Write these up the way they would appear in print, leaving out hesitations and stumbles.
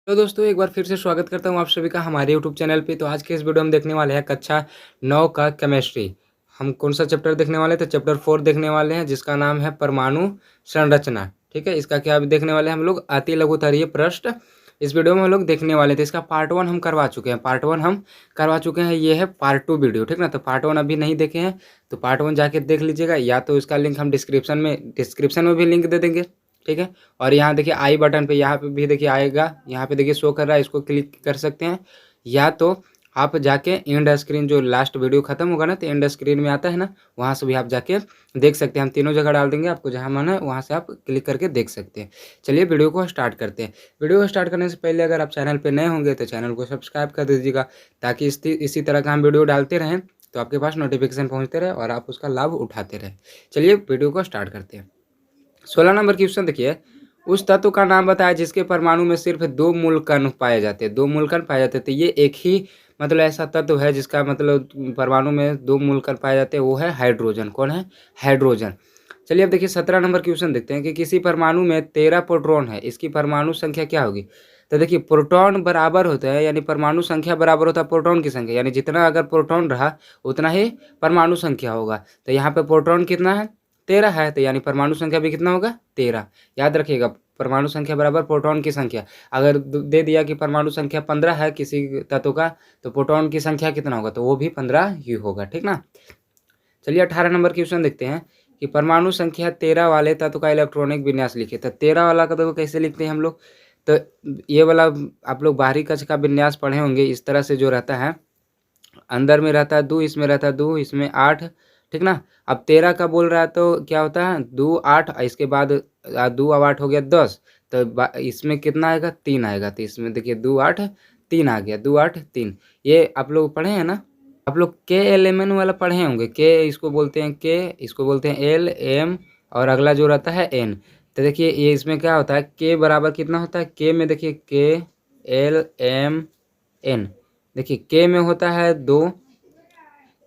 तो दोस्तों एक बार फिर से स्वागत करता हूँ आप सभी का हमारे यूट्यूब चैनल पे। तो आज के इस वीडियो में देखने वाले हैं कक्षा 9 का केमिस्ट्री। हम कौन सा चैप्टर देखने वाले थे? चैप्टर 4 देखने वाले हैं, जिसका नाम है परमाणु संरचना। ठीक है, इसका क्या देखने वाले हैं हम लोग? अति लघुत्तरीय प्रश्न इस वीडियो में हम लोग देखने वाले थे। इसका पार्ट 1 हम करवा चुके हैं, ये है पार्ट 2 वीडियो। ठीक ना, तो पार्ट 1 अभी नहीं देखे हैं तो पार्ट 1 जाके देख लीजिएगा, या तो इसका लिंक हम डिस्क्रिप्शन में भी लिंक दे देंगे। ठीक है, और यहाँ देखिए आई बटन पे, यहाँ पे भी देखिए आएगा, यहाँ पे देखिए शो कर रहा है, इसको क्लिक कर सकते हैं। या तो आप जाके एंड स्क्रीन, जो लास्ट वीडियो खत्म होगा ना तो एंड स्क्रीन में आता है ना, वहाँ से भी आप जाके देख सकते हैं। हम तीनों जगह डाल देंगे, आपको जहाँ मन है वहाँ से आप क्लिक करके देख सकते हैं। चलिए वीडियो को स्टार्ट करते हैं। वीडियो को स्टार्ट करने से पहले अगर आप चैनल पर नए होंगे तो चैनल को सब्सक्राइब कर दीजिएगा, ताकि इसी तरह का हम वीडियो डालते रहें तो आपके पास नोटिफिकेशन पहुँचते रहे और आप उसका लाभ उठाते रहें। चलिए वीडियो को स्टार्ट करते हैं। 16 नंबर क्वेश्चन देखिए, उस तत्व का नाम बताया जिसके परमाणु में सिर्फ 2 मूल कण पाए जाते हैं। 2 मूल कण पाए जाते हैं, तो ये एक ही मतलब ऐसा तत्व है जिसका मतलब परमाणु में 2 मूल कण पाए जाते हैं, वो है हाइड्रोजन। कौन है? हाइड्रोजन। चलिए अब देखिए 17 नंबर क्वेश्चन देखते हैं कि किसी परमाणु में 13 प्रोटॉन है, इसकी परमाणु संख्या क्या होगी? तो देखिए प्रोटॉन बराबर होता है, यानी परमाणु संख्या बराबर होता है प्रोटॉन की संख्या, यानी जितना अगर प्रोटॉन रहा उतना ही परमाणु संख्या होगा। तो यहाँ पे प्रोटॉन कितना है? 13 है, तो यानी परमाणु संख्या भी कितना होगा? 13। याद रखिएगा, परमाणु संख्या बराबर प्रोटॉन की संख्या। अगर दे दिया कि परमाणु संख्या 15 है किसी तत्व का, तो प्रोटॉन की संख्या कितना होगा? तो वो भी 15 ही होगा। ठीक ना। चलिए 18 नंबर क्वेश्चन देखते हैं कि परमाणु संख्या 13 वाले तत्व का इलेक्ट्रॉनिक विन्यास लिखिए। तो 13 वाला का तो कैसे लिखते हैं हम लोग? तो ये वाला आप लोग बाहरी कक्ष का विन्यास पढ़े होंगे, इस तरह से जो रहता है, अंदर में रहता है 2, इसमें रहता है 2, इसमें 8। ठीक ना। अब 13 का बोल रहा है तो क्या होता है? 2 8, इसके बाद 2 अब 8 हो गया 10, तो इसमें कितना आएगा? 3 आएगा। तो इसमें देखिए 2 8 3 आ गया, 2 8 3। ये आप लोग पढ़े हैं ना? आप लोग के एल एम एन वाला पढ़े होंगे। के इसको बोलते हैं, के इसको बोलते हैं एल एम, और अगला जो रहता है एन। तो देखिए ये इसमें क्या होता है, के बराबर कितना होता है? के में देखिए के एल एम एन, देखिए के में होता है 2,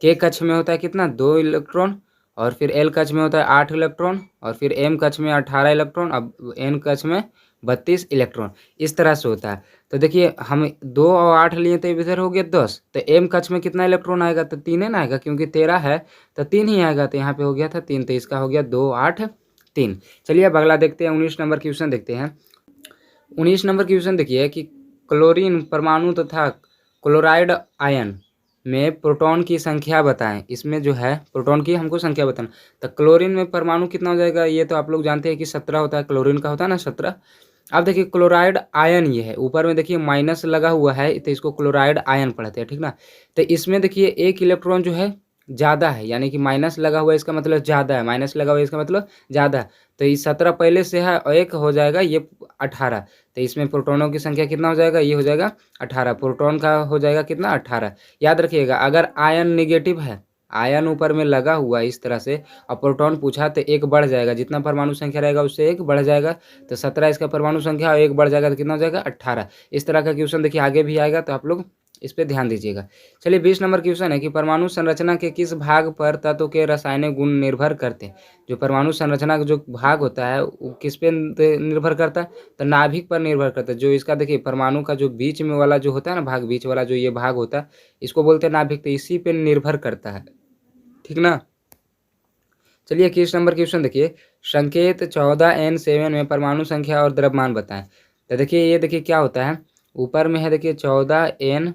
के कक्ष में होता है कितना? 2 इलेक्ट्रॉन, और फिर एल कक्ष में होता है 8 इलेक्ट्रॉन, और फिर एम कक्ष में 18 इलेक्ट्रॉन, अब एन कक्ष में 32 इलेक्ट्रॉन। इस तरह से होता है। तो देखिए हम 2 और 8 लिए तो इधर हो गया 10, तो एम कक्ष में कितना इलेक्ट्रॉन आएगा? तो 3 है ना आएगा, क्योंकि 13 है तो 3 ही आएगा। तो यहाँ पे हो गया था 3, तो इसका हो गया 2 8 3। चलिए अब अगला देखते हैं, 19 नंबर क्वेश्चन देखते हैं। 19 नंबर क्वेश्चन देखिए कि क्लोरीन परमाणु तथा क्लोराइड आयन में प्रोटॉन की संख्या बताएं। इसमें जो है प्रोटॉन की हमको संख्या बताना। तो क्लोरीन में परमाणु कितना हो जाएगा? ये तो आप लोग जानते हैं कि 17 होता है, क्लोरीन का होता है ना 17। अब देखिए क्लोराइड आयन ये है, ऊपर में देखिए माइनस लगा हुआ है, तो इसको क्लोराइड आयन पढ़ते हैं। ठीक ना। तो इसमें देखिए एक इलेक्ट्रॉन जो है ज़्यादा है, यानी कि माइनस लगा हुआ है इसका मतलब ज़्यादा है, माइनस लगा हुआ है इसका मतलब ज़्यादा है। तो ये 17 पहले से है और एक हो जाएगा ये 18। तो इसमें प्रोटॉनों की संख्या कितना हो जाएगा? ये हो जाएगा 18। प्रोटॉन का हो जाएगा कितना? 18। याद रखिएगा, अगर आयन निगेटिव है, आयन ऊपर में लगा हुआ है इस तरह से, और प्रोटॉन पूछा तो एक बढ़ जाएगा, जितना परमाणु संख्या रहेगा उससे एक बढ़ जाएगा। तो 17 इसका परमाणु संख्या, और एक बढ़ जाएगा तो कितना हो जाएगा? 18। इस तरह का क्वेश्चन देखिए आगे भी आएगा, तो आप लोग इस पे ध्यान दीजिएगा। चलिए 20 नंबर क्वेश्चन है कि परमाणु संरचना के किस भाग पर तत्व के रासायनिक गुण निर्भर करते हैं? जो परमाणु संरचना का जो भाग होता है वो किस पे निर्भर करता है? तो नाभिक पर निर्भर करता है। जो इसका देखिए परमाणु का जो बीच में वाला जो होता है ना भाग, बीच वाला जो ये भाग होता है, इसको बोलते हैं नाभिक। तो इसी पे निर्भर करता है। ठीक ना। चलिए 21 नंबर क्वेश्चन देखिए, संकेत 14N7 में परमाणु संख्या और द्रव्यमान बताएं। तो देखिए ये देखिए क्या होता है, ऊपर में है देखिए 14N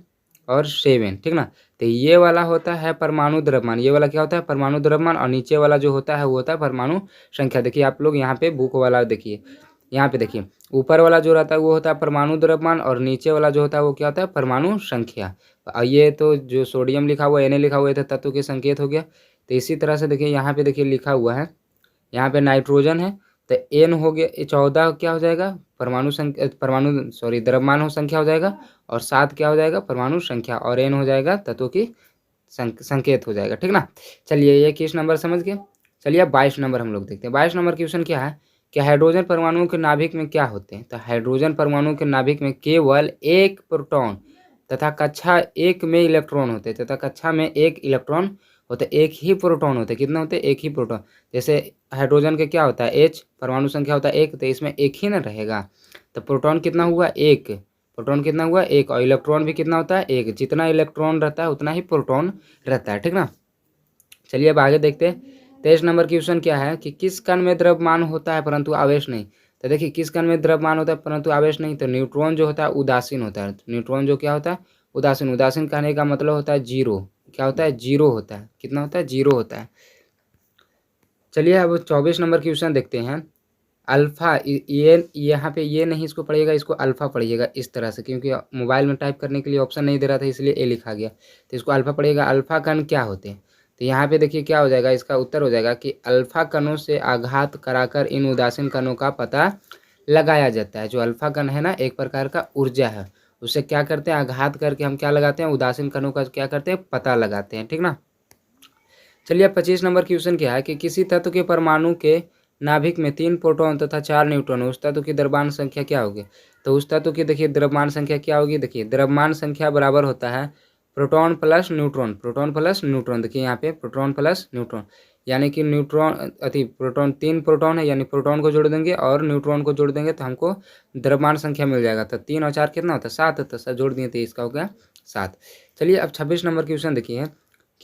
और 7। ठीक ना। तो ये वाला होता है परमाणु द्रव्यमान, ये वाला क्या होता है? परमाणु द्रव्यमान। और नीचे वाला जो होता है वो होता है परमाणु संख्या। देखिए आप लोग यहाँ पे बुक वाला देखिए, यहाँ पे देखिए ऊपर वाला जो रहता है वो होता है परमाणु द्रव्यमान, और नीचे वाला जो होता है वो क्या होता है? परमाणु संख्या। ये तो जो सोडियम लिखा हुआ है, Na लिखा हुआ है, तो तत्व के संकेत हो गया। तो इसी तरह से देखिए यहाँ पे देखिए लिखा हुआ है, यहाँ पे नाइट्रोजन है, तो N हो गया 14, क्या हो जाएगा? परमाणु संख्या, द्रव्यमान हो संख्या हो जाएगा, और 7 क्या हो जाएगा? परमाणु संख्या, और N हो जाएगा तत्व की संकेत हो जाएगा। ठीक ना। चलिए ये 21 नंबर समझ गए। चलिए 22 नंबर हम लोग देखते हैं। 22 नंबर क्वेश्चन क्या है कि हाइड्रोजन परमाणुओं के नाभिक में क्या होते हैं? तो हाइड्रोजन परमाणु के नाभिक में केवल एक प्रोटॉन तथा कक्षा 1 में इलेक्ट्रॉन होते हैं, तथा कक्षा में एक इलेक्ट्रॉन होते, एक ही प्रोटॉन होते। कितना होते? एक ही प्रोटॉन। जैसे हाइड्रोजन के क्या होता है? H, परमाणु संख्या होता है 1, तो इसमें एक ही ना रहेगा। तो प्रोटॉन कितना हुआ? 1। प्रोटॉन कितना हुआ, एक, और इलेक्ट्रॉन भी कितना होता है, एक। जितना इलेक्ट्रॉन रहता है उतना ही प्रोटॉन रहता है, ठीक ना। चलिए अब आगे देखते हैं। 23 नंबर क्वेश्चन क्या है कि किस कण में द्रव्यमान होता है परंतु आवेश नहीं। तो देखिए किस कण में द्रव्यमान होता है परंतु आवेश नहीं, तो न्यूट्रॉन जो होता है उदासीन होता है। न्यूट्रॉन जो क्या होता है, उदासीन। उदासीन कहने का मतलब होता है जीरो। क्या होता है, जीरो होता है। कितना होता है, जीरो होता है। चलिए अब 24 नंबर क्वेश्चन देखते हैं। अल्फा, ये यहाँ पे ये नहीं इसको पढ़िएगा, इसको अल्फा पढ़िएगा इस तरह से, क्योंकि मोबाइल में टाइप करने के लिए ऑप्शन नहीं दे रहा था इसलिए ए लिखा गया, तो इसको अल्फा पढ़िएगा। अल्फा कण क्या होते हैं, तो यहाँ पे देखिए क्या हो जाएगा, इसका उत्तर हो जाएगा कि अल्फा कणों से आघात कराकर इन उदासीन कणों का पता लगाया जाता है। जो अल्फा कण है ना, एक प्रकार का ऊर्जा है, उससे क्या करते हैं, आघात करके हम क्या लगाते हैं, उदासीन कणों का क्या करते हैं, पता लगाते हैं, ठीक ना। चलिए 25 नंबर क्वेश्चन क्या है कि किसी तत्व के परमाणु के नाभिक में 3 प्रोटॉन तथा 4 न्यूट्रॉन, उस तत्व की द्रव्यमान संख्या क्या होगी। तो उस तत्व की देखिए द्रव्यमान संख्या क्या होगी, देखिए द्रव्यमान संख्या बराबर होता है proton plus neutron. Proton plus neutron, देखिए यहाँ पे प्रोटॉन प्लस न्यूट्रॉन, यानी कि न्यूट्रॉन प्रोटॉन, 3 प्रोटॉन है यानी प्रोटॉन को जोड़ देंगे और न्यूट्रॉन को जोड़ देंगे तो हमको द्रव्यमान संख्या मिल जाएगा। तो 3 और 4 कितना होता है, 7, तो 7 जोड़ दिए तो इसका हो गया 7। चलिए अब 26 नंबर क्वेश्चन देखिए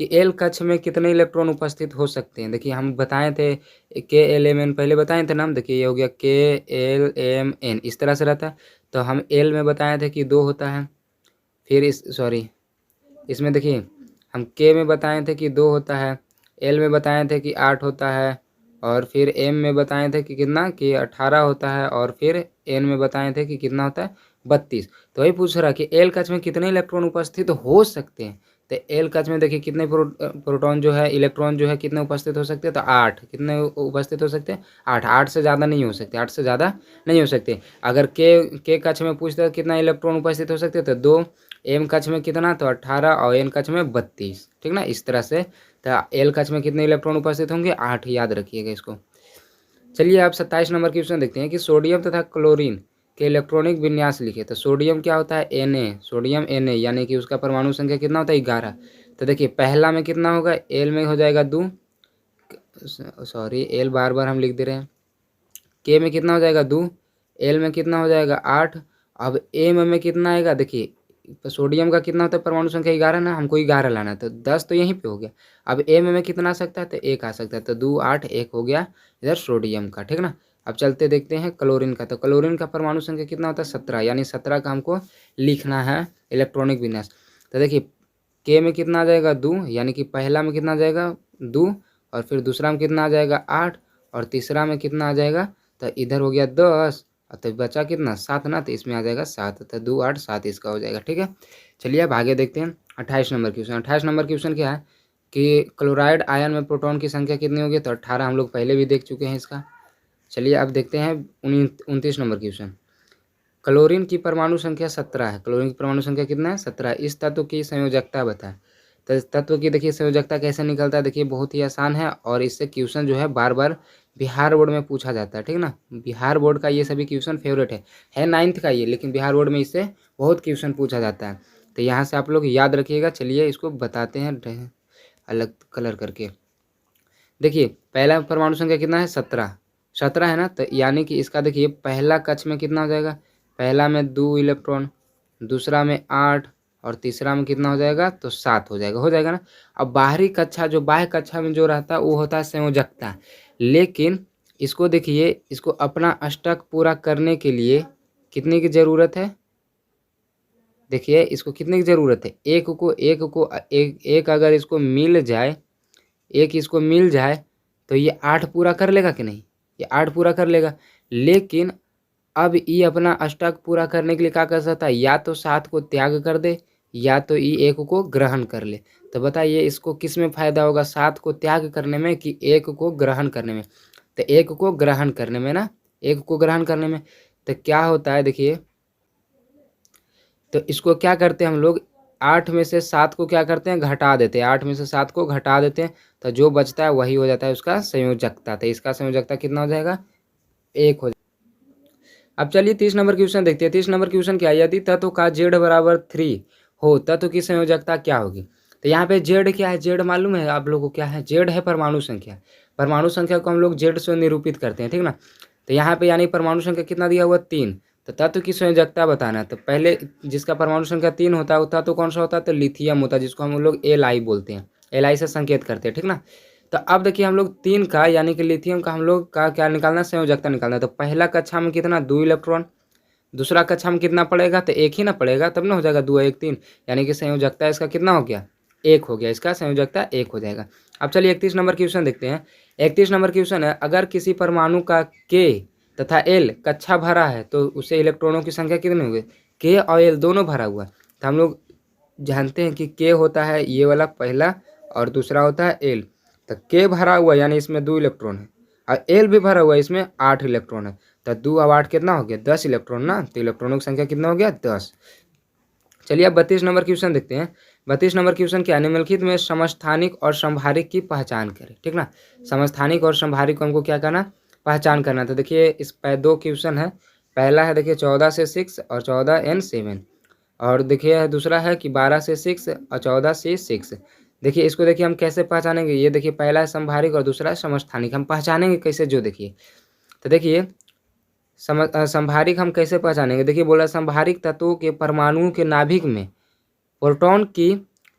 कि एल कक्ष में कितने इलेक्ट्रॉन उपस्थित हो सकते हैं। देखिए हम बताए थे के एल एम एन, पहले बताए थे ना हम। देखिए ये हो गया के एल एम एन, इस तरह से रहता है। तो हम एल में बताए थे कि 2 होता है, फिर इसमें देखिए हम के में बताए थे कि 2 होता है, एल में बताए थे कि 8 होता है, और फिर एम में बताए थे कि कितना, कि 18 होता है, और फिर एन में बताए थे कि कितना होता है, 32। तो वही पूछ रहा कि एल कक्ष में कितने इलेक्ट्रॉन उपस्थित हो सकते हैं। तो एल कक्ष में देखिए कितने प्रोटॉन जो है, इलेक्ट्रॉन जो है कितने उपस्थित हो सकते हैं, तो 8। कितने उपस्थित हो सकते हैं, 8। 8 से ज़्यादा नहीं हो सकते, 8 से ज़्यादा नहीं हो सकते। अगर के कक्ष में पूछते हैं कितना इलेक्ट्रॉन उपस्थित हो सकते हैं, तो 2। एम कक्ष में कितना, तो 18, और एन कक्ष में 32, ठीक ना, इस तरह से। तो एल कक्ष में कितने इलेक्ट्रॉन उपस्थित होंगे, 8, याद रखिएगा इसको। चलिए आप 27 नंबर क्वेश्चन देखते हैं कि सोडियम तथा क्लोरीन के इलेक्ट्रॉनिक विन्यास लिखे। तो सोडियम क्या होता है, Na, सोडियम Na, यानी कि उसका परमाणु संख्या कितना होता है, 11। तो देखिए पहला में कितना होगा, एल में हो जाएगा 2, सॉरी एल बार बार हम लिख दे रहे हैं। के में कितना हो जाएगा 2, एल में कितना हो जाएगा 8, अब एम में कितना आएगा, देखिए सोडियम का कितना होता है, परमाणु संख्या 11 ना, हमको 11 लाना है, तो 10 तो यहीं पे हो गया। अब एम में कितना आ सकता है, तो 1 आ सकता है, तो 2, 8, 1 हो गया इधर सोडियम का, ठीक ना। अब चलते देखते हैं क्लोरीन का। तो क्लोरीन का परमाणु संख्या कितना होता है, 17, यानी 17 का हमको लिखना है इलेक्ट्रॉनिक विन्यास। तो देखिए के में कितना आ जाएगा 2, यानी कि पहला में कितना आ जाएगा 2, और फिर दूसरा में कितना आ जाएगा 8, और तीसरा में कितना आ जाएगा, तो इधर हो गया 10, तो बचा कितना 7 ना, तो इसमें आ जाएगा 7, तो 2, 8, 7 इसका हो जाएगा, ठीक है। चलिए अब आगे देखते हैं 28 नंबर क्वेश्चन। 28 नंबर क्वेश्चन क्या है कि क्लोराइड आयन में प्रोटॉन की संख्या कितनी होगी, तो 18 हम लोग पहले भी देख चुके हैं इसका। चलिए अब देखते हैं 29 नंबर क्वेश्चन। क्लोरीन की परमाणु संख्या 17 है। क्लोरीन की परमाणु संख्या कितना है, 17। इस तत्व की संयोजकता बताएं। तो इस तत्व की देखिए संयोजकता कैसे निकलता है, देखिए बहुत ही आसान है, और इससे क्वेश्चन जो है बार बार बिहार बोर्ड में पूछा जाता है, ठीक ना। बिहार बोर्ड का ये सभी क्वेश्चन फेवरेट है 9th का ये, लेकिन बिहार बोर्ड में इससे बहुत क्वेश्चन पूछा जाता है, तो यहाँ से आप लोग याद रखिएगा। चलिए इसको बताते हैं अलग कलर करके। देखिए पहला परमाणु संख्या कितना है, 17। 17 है ना, तो यानी कि इसका देखिए पहला कक्ष में कितना हो जाएगा, पहला में 2 इलेक्ट्रॉन, दूसरा में 8, और तीसरा में कितना हो जाएगा, तो 7 हो जाएगा ना। अब बाहरी कक्षा, जो बाह्य कक्षा में जो रहता है वो होता है संयोजकता। लेकिन इसको देखिए, इसको अपना अष्टक पूरा करने के लिए कितने की ज़रूरत है, देखिए इसको कितने की ज़रूरत है, एक अगर इसको मिल जाए, एक इसको मिल जाए तो ये 8 पूरा कर लेगा कि नहीं, ये 8 पूरा कर लेगा। लेकिन अब ये अपना अष्टक पूरा करने के लिए क्या कर सकता है, या तो 7 को त्याग कर दे, या तो ये 1 को ग्रहण कर ले। तो बताइए इसको किस में फायदा होगा, 7 को त्याग करने में कि 1 को ग्रहण करने में। तो 1 को ग्रहण करने में ना, 1 को ग्रहण करने में। तो क्या होता है देखिए, तो इसको क्या करते हैं हम लोग, 8 में से 7 को क्या करते हैं, घटा देते हैं, 8 में से 7 को घटा देते हैं, तो जो बचता है वही हो जाता है उसका संयोजकता। तो इसका संयोजकता कितना हो जाएगा, 1 हो जाएगा। अब चलिए 30 नंबर क्वेश्चन देखते हैं। 30 नंबर क्वेश्चन क्या है, यदि तत्व का Z बराबर 3 हो तत्व की संयोजकता क्या होगी। तो यहाँ पे Z क्या है, Z मालूम है आप लोगों को क्या है, Z है परमाणु संख्या। परमाणु संख्या को हम लोग Z से निरूपित करते हैं, ठीक ना। तो यहाँ पे यानी परमाणु संख्या कितना दिया हुआ, 3। तो तत्व की संयोजकता बताना है। तो पहले जिसका परमाणु संख्या 3 होता है वो तत्व कौन सा होता है, तो लिथियम होता है, जिसको हम लोग Li बोलते हैं, Li से संकेत करते हैं, ठीक ना। तो अब देखिए हम लोग 3 का यानी कि लिथियम का हम लोग का क्या निकालना है, संयोजकता निकालना है। तो पहला कक्षा में कितना 2 इलेक्ट्रॉन, दूसरा कक्षा में कितना पड़ेगा, तो 1 ही ना पड़ेगा, तब ना हो जाएगा 2 1 3, यानी कि संयोजकता इसका कितना हो गया, 1 हो गया, इसका संयोजकता 1 हो जाएगा। अब चलिए 31 नंबर क्वेश्चन देखते हैं। 31 नंबर क्वेश्चन है, अगर किसी परमाणु का K तथा L कक्षा भरा है तो उसे इलेक्ट्रॉनों की संख्या कितनी होगी, K और L दोनों भरा हुआ है। तो हम लोग जानते हैं कि K होता है ये वाला पहला और दूसरा होता है L। तो K भरा हुआ यानी इसमें 2 इलेक्ट्रॉन है और L भी भरा हुआ है, इसमें 8 इलेक्ट्रॉन है। तो 2 और 8 कितना हो गया, 10 इलेक्ट्रॉन ना। तो इलेक्ट्रॉनों की संख्या कितना हो गया, 10। चलिए अब 32 नंबर क्वेश्चन देखते हैं। 32 नंबर क्वेश्चन क्या है, निम्नलिखित में समस्थानिक और संभारिक की पहचान करें, ठीक ना। समस्थानिक और संभारिक को हमको क्या करना, पहचान करना। तो देखिए इस पर 2 क्वेश्चन है। पहला है देखिए 14 से 6 और 14 and 7, और देखिए दूसरा है कि 12 से 6 और 14 से 6। देखिए इसको देखिए हम कैसे पहचानेंगे, ये देखिए पहला है संभारिक और दूसरा है समस्थानिक। हम पहचानेंगे कैसे, जो देखिए तो देखिए संभारिक हम कैसे पहचानेंगे, देखिए बोला संभारिक तत्वों के परमाणुओं के नाभिक में प्रोटॉन की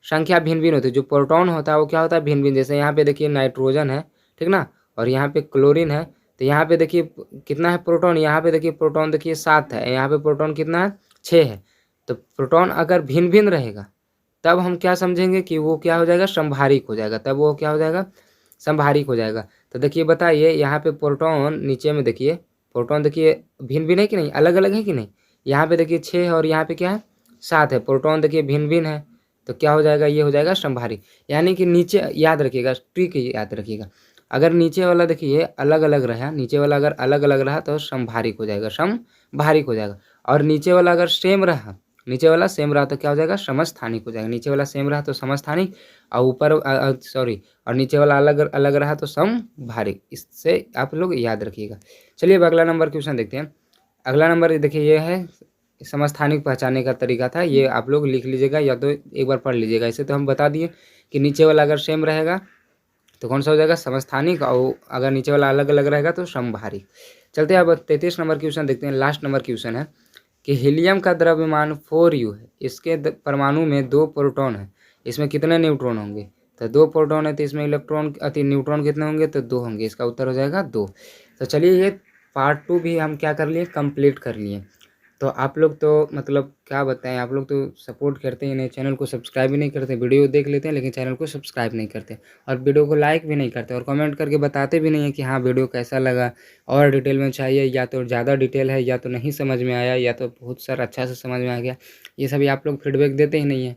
संख्या भिन्न भिन्न होती है। जो प्रोटॉन होता है वो क्या होता है, भिन्न भिन्न। जैसे यहाँ पे देखिए नाइट्रोजन है, ठीक ना, और यहाँ पे क्लोरीन है। तो यहाँ पे देखिए कितना है प्रोटॉन, यहाँ पे देखिए प्रोटॉन देखिए 7 है, यहाँ पे प्रोटॉन कितना है 6 है। तो प्रोटॉन अगर भिन्न भिन्न रहेगा तब हम क्या समझेंगे कि वो क्या हो जाएगा, संभारिक हो जाएगा, तब वो क्या हो जाएगा, संभारिक हो जाएगा। तो देखिए बताइए यहाँ पे प्रोटॉन नीचे में देखिए, प्रोटॉन देखिए भिन्न भिन्न है कि नहीं, अलग अलग है कि नहीं। यहाँ पे देखिए 6 है और यहाँ पे क्या है 7 है, प्रोटॉन देखिए भिन्न भिन्न है, तो क्या हो जाएगा, ये हो जाएगा संभारिक। यानी कि नीचे याद रखिएगा, ट्रिक याद रखिएगा, अगर नीचे वाला देखिए अलग अलग रहा, नीचे वाला अगर अलग अलग रहा तो संभारिक हो जाएगा, समभारिक हो जाएगा। और नीचे वाला अगर सेम रहा, नीचे वाला सेम रहा तो क्या हो जाएगा, समस्थानिक हो जाएगा। नीचे वाला सेम रहा तो समस्थानिक, और ऊपर सॉरी, और नीचे वाला अलग अलग रहा तो समभारिक। इससे आप लोग याद रखिएगा। चलिए अब अगला नंबर क्वेश्चन देखते हैं। अगला नंबर देखिए ये है, समस्थानिक पहचानने का तरीका था, ये आप लोग लिख लीजिएगा या तो एक बार पढ़ लीजिएगा। इसे तो हम बता दिए कि नीचे वाला अगर सेम रहेगा तो कौन सा हो जाएगा, समस्थानिक, और अगर नीचे वाला अलग अलग रहेगा तो समभारिक। चलते हैं अब 33 नंबर क्वेश्चन देखते हैं। लास्ट नंबर क्वेश्चन है कि हीलियम का द्रव्यमान 4u है, इसके परमाणु में 2 प्रोटॉन है, इसमें कितने न्यूट्रॉन होंगे। तो 2 प्रोटॉन है तो इसमें इलेक्ट्रॉन न्यूट्रॉन कितने होंगे, तो 2 होंगे, इसका उत्तर हो जाएगा 2। तो चलिए ये पार्ट 2 भी हम क्या कर लिए, कंप्लीट कर लिए। तो आप लोग तो मतलब क्या बताएं, आप लोग तो सपोर्ट करते ही नहीं, चैनल को सब्सक्राइब भी नहीं करते, वीडियो देख लेते हैं लेकिन चैनल को सब्सक्राइब नहीं करते, और वीडियो को लाइक भी नहीं करते, और कमेंट करके बताते भी नहीं है कि हाँ वीडियो कैसा लगा, और डिटेल में चाहिए, या तो ज़्यादा डिटेल है, या तो नहीं समझ में आया, या तो बहुत सारा अच्छा से समझ में आ गया। ये सभी आप लोग फीडबैक देते ही नहीं है।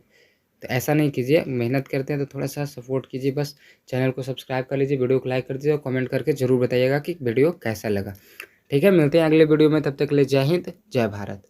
तो ऐसा नहीं कीजिए, मेहनत करते हैं तो थोड़ा सा सपोर्ट कीजिए, बस चैनल को सब्सक्राइब कर लीजिए, वीडियो को लाइक कर दीजिए, और कमेंट करके ज़रूर बताइएगा कि वीडियो कैसा लगा। ठीक है, मिलते हैं अगले वीडियो में, तब तक के लिए जय हिंद, जय भारत।